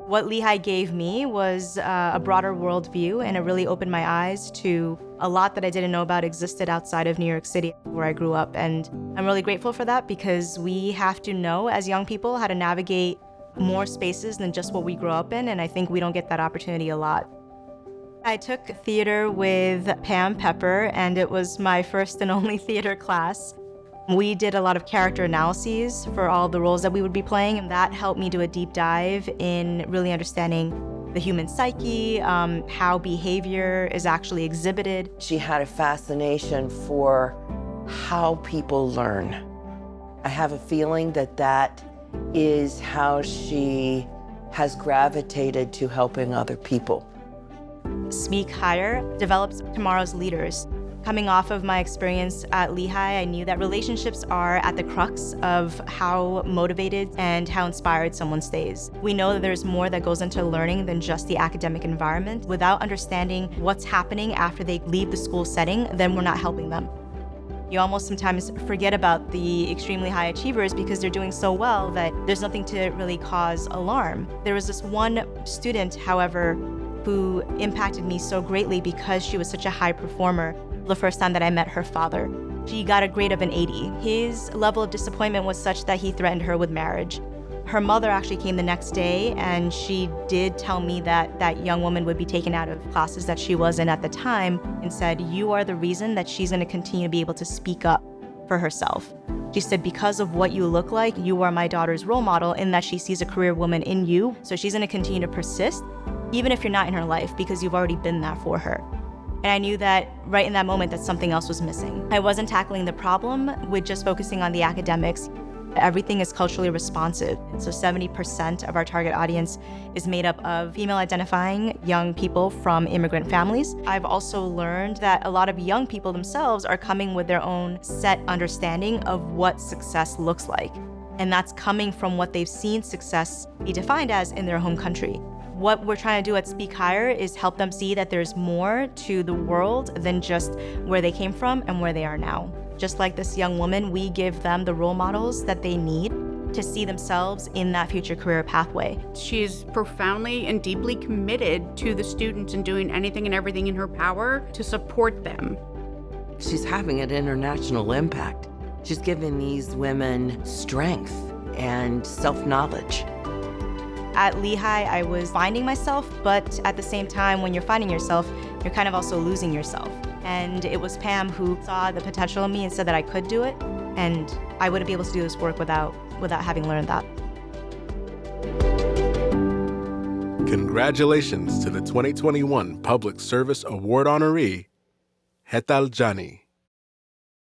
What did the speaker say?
What Lehigh gave me was a broader worldview, and it really opened my eyes to a lot that I didn't know about existed outside of New York City, where I grew up. And I'm really grateful for that because we have to know as young people how to navigate more spaces than just what we grew up in, and I think we don't get that opportunity a lot. I took theater with Pam Pepper, and it was my first and only theater class. We did a lot of character analyses for all the roles that we would be playing, and that helped me do a deep dive in really understanding the human psyche, how behavior is actually exhibited. She had a fascination for how people learn. I have a feeling that that is how she has gravitated to helping other people. Speak Higher develops tomorrow's leaders. Coming off of my experience at Lehigh, I knew that relationships are at the crux of how motivated and how inspired someone stays. We know that there's more that goes into learning than just the academic environment. Without understanding what's happening after they leave the school setting, then we're not helping them. You almost sometimes forget about the extremely high achievers because they're doing so well that there's nothing to really cause alarm. There was this one student, however, who impacted me so greatly because she was such a high performer. The first time that I met her father, she got a grade of an 80. His level of disappointment was such that he threatened her with marriage. Her mother actually came the next day, and she did tell me that that young woman would be taken out of classes that she was in at the time, and said, "You are the reason that she's going to continue to be able to speak up for herself." She said, "Because of what you look like, you are my daughter's role model in that she sees a career woman in you, so she's going to continue to persist, even if you're not in her life, because you've already been that for her." And I knew that right in that moment that something else was missing. I wasn't tackling the problem with just focusing on the academics. Everything is culturally responsive. So 70% of our target audience is made up of female-identifying young people from immigrant families. I've also learned that a lot of young people themselves are coming with their own set understanding of what success looks like. And that's coming from what they've seen success be defined as in their home country. What we're trying to do at Speak Higher is help them see that there's more to the world than just where they came from and where they are now. Just like this young woman, we give them the role models that they need to see themselves in that future career pathway. She's profoundly and deeply committed to the students and doing anything and everything in her power to support them. She's having an international impact. She's giving these women strength and self-knowledge. At Lehigh, I was finding myself, but at the same time, when you're finding yourself, you're kind of also losing yourself. And it was Pam who saw the potential in me and said that I could do it, and I wouldn't be able to do this work without having learned that. Congratulations to the 2021 Public Service Award honoree, Hetal Jani.